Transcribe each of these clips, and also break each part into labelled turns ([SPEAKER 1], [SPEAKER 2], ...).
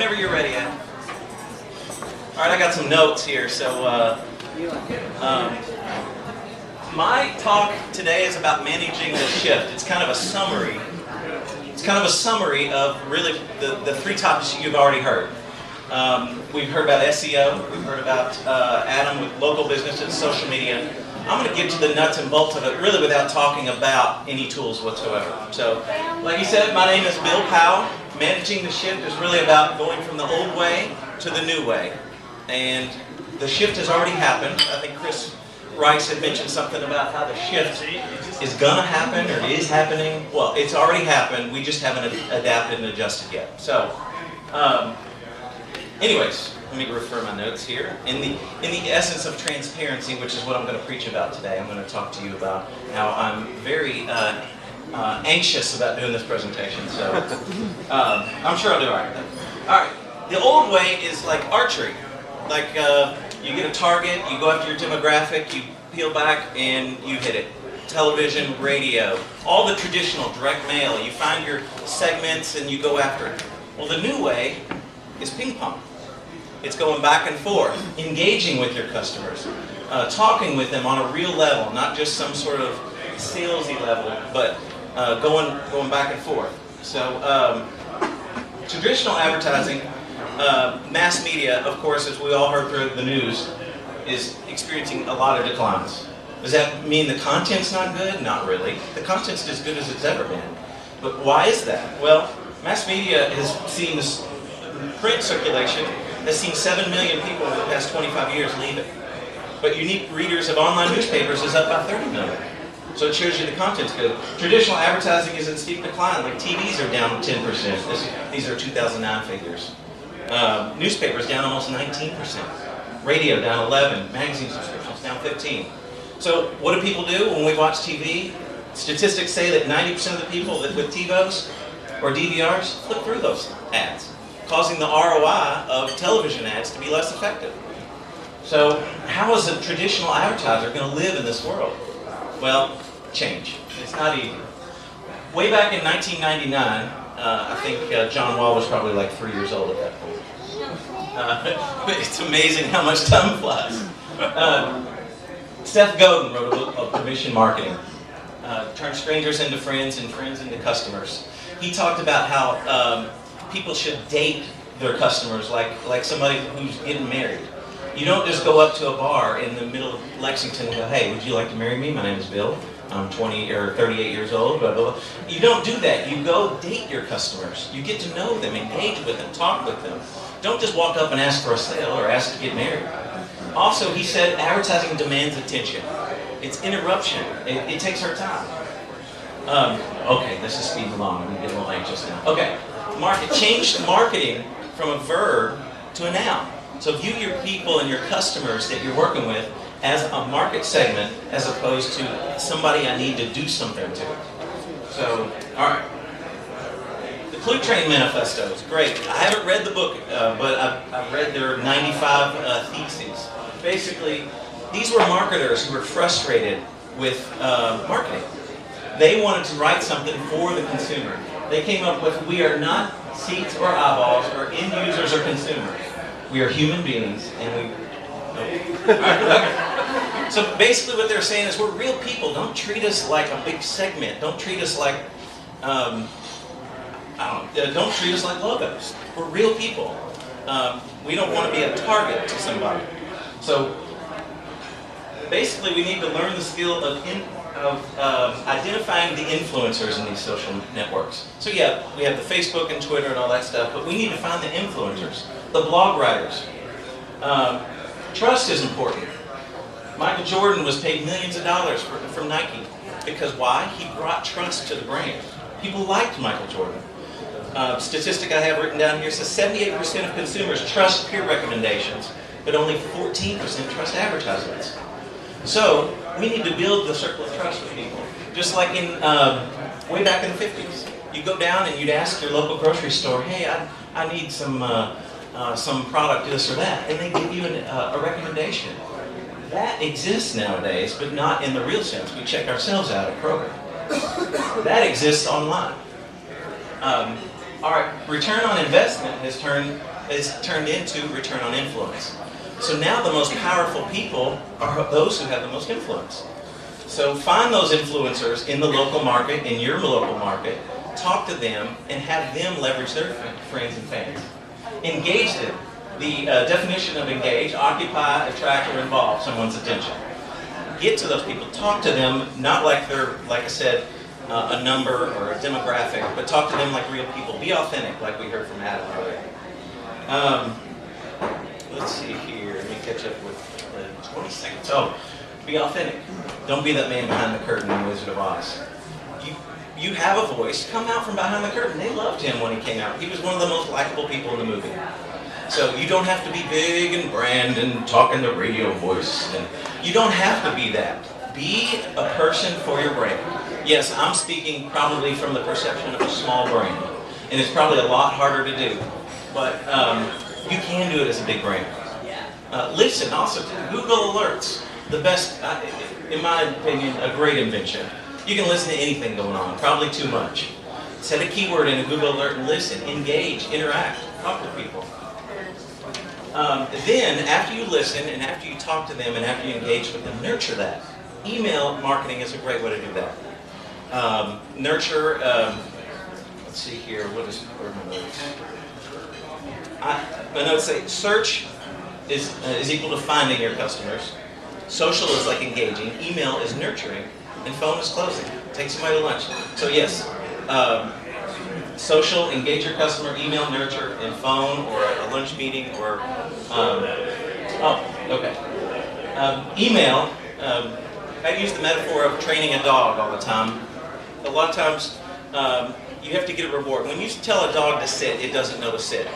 [SPEAKER 1] whenever you're ready, Ed. All right, I got some notes here. So my talk today is about managing the shift. It's kind of a summary. It's kind of a summary of really the three topics you've already heard. We've heard about SEO. We've heard about Adam with local businesses, social media. I'm going to get to the nuts and bolts of it really without talking about any tools whatsoever. So, like you said, my name is Bill Powell. Managing the shift is really about going from the old way to the new way. And the shift has already happened. I think Chris Rice had mentioned something about how the shift is going to happen or is happening. Well, it's already happened. We just haven't adapted and adjusted yet. So, anyways, let me refer my notes here. In the essence of transparency, which is what I'm going to preach about today, I'm going to talk to you about how I'm very anxious about doing this presentation. So I'm sure I'll do all right with that. All right. The old way is like archery. Like you get a target, you go after your demographic, you peel back, and you hit it. Television, radio, all the traditional direct mail. You find your segments and you go after it. Well, the new way is ping pong. It's going back and forth, engaging with your customers, talking with them on a real level, not just some sort of salesy level, but going back and forth. So traditional advertising, mass media, of course, as we all heard through the news, is experiencing a lot of declines. Does that mean the content's not good? Not really. The content's as good as it's ever been. But why is that? Well, mass media has seen this print circulation has seen 7 million people in the past 25 years leave it. But unique readers of online newspapers is up by 30 million. So it shows you the content's good. Traditional advertising is in steep decline. Like TVs are down 10%. These are 2009 figures. Newspapers down almost 19%. Radio down 11. Magazine subscriptions down 15. So what do people do when we watch TV? Statistics say that 90% of the people that with TiVos or DVRs flip through those ads, causing the ROI of television ads to be less effective. So how is a traditional advertiser going to live in this world? Well, change. It's not easy. Way back in 1999, I think John Wall was probably like 3 years old at that point. It's amazing how much time flies. Seth Godin wrote a book called Permission Marketing. Turn strangers into friends and friends into customers. He talked about how people should date their customers like somebody who's getting married. You don't just go up to a bar in the middle of Lexington and go, hey, would you like to marry me? My name is Bill. I'm 20 or 38 years old, blah, blah, blah. You don't do that. You go date your customers. You get to know them, engage with them, talk with them. Don't just walk up and ask for a sale or ask to get married. Also, he said advertising demands attention. It's interruption. It takes our time. Okay, this is speeding along. I'm getting a little anxious now. Okay. Change marketing from a verb to a noun. So view your people and your customers that you're working with as a market segment as opposed to somebody I need to do something to. So, all right. The Clue Train Manifesto is great. I haven't read the book, but I've read their 95 theses. Basically, these were marketers who were frustrated with marketing. They wanted to write something for the consumer. They came up with, we are not seats or eyeballs or end users or consumers. We are human beings, and we... Okay. So basically what they're saying is we're real people. Don't treat us like a big segment. Don't treat us like... don't treat us like logos. We're real people. We don't want to be a target to somebody. So basically we need to learn the skill of identifying the influencers in these social networks. So yeah, we have the Facebook and Twitter and all that stuff, but we need to find the influencers, the blog writers. Trust is important. Michael Jordan was paid millions of dollars from Nike. Because why? He brought trust to the brand. People liked Michael Jordan. Statistic I have written down here says 78% of consumers trust peer recommendations, but only 14% trust advertisements. So we need to build the circle of trust with people. Just like in way back in the 50s. You go down and you'd ask your local grocery store, hey, I need some product, this or that, and they give you a recommendation. That exists nowadays, but not in the real sense. We check ourselves out at Kroger. That exists online. All right, return on investment has turned into return on influence. So now the most powerful people are those who have the most influence. So find those influencers in the local market, in your local market, talk to them, and have them leverage their friends and fans. Engage them. The definition of engage: occupy, attract, or involve someone's attention. Get to those people. Talk to them, not like they're, like I said, a number or a demographic, but talk to them like real people. Be authentic, like we heard from Adam earlier. Let's see here. Let me catch up with 20 seconds. Oh, be authentic. Don't be that man behind the curtain in Wizard of Oz. You have a voice. Come out from behind the curtain. They loved him when he came out. He was one of the most likable people in the movie. So you don't have to be big and brand and talk in the radio voice. And you don't have to be that. Be a person for your brand. Yes, I'm speaking probably from the perception of a small brand, and it's probably a lot harder to do, but you can do it as a big brand. Listen also to Google Alerts, the best, in my opinion, a great invention. You can listen to anything going on, probably too much. Set a keyword in a Google Alert and listen, engage, interact, talk to people. Then, after you listen and after you talk to them and after you engage with them, nurture that. Email marketing is a great way to do that. Nurture, let's see here, what is my notes? My notes say search is equal to finding your customers. Social is like engaging. Email is nurturing. And phone is closing. Take somebody to lunch. So yes, social, engage your customer, email, nurture, and phone, or a lunch meeting, or, email, I use the metaphor of training a dog all the time. A lot of times, you have to get a reward. When you tell a dog to sit, it doesn't know to sit.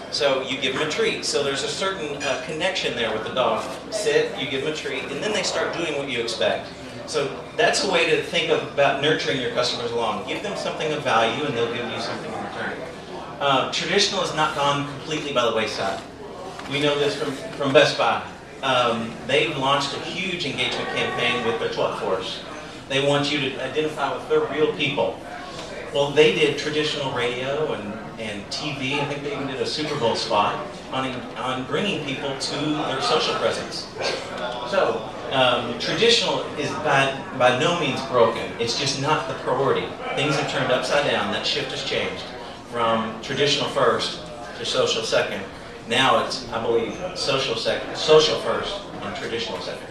[SPEAKER 1] So you give them a treat. So there's a certain connection there with the dog. Sit, you give them a treat, and then they start doing what you expect. So that's a way to think about nurturing your customers along. Give them something of value, and they'll give you something in return. Traditional has not gone completely by the wayside. We know this from Best Buy. They've launched a huge engagement campaign with their 12 Force. They want you to identify with their real people. Well, they did traditional radio and TV. I think they even did a Super Bowl spot on bringing people to their social presence. So, traditional is by no means broken. It's just not the priority. Things have turned upside down. That shift has changed from traditional first to social second. Now it's, I believe, social first and traditional second.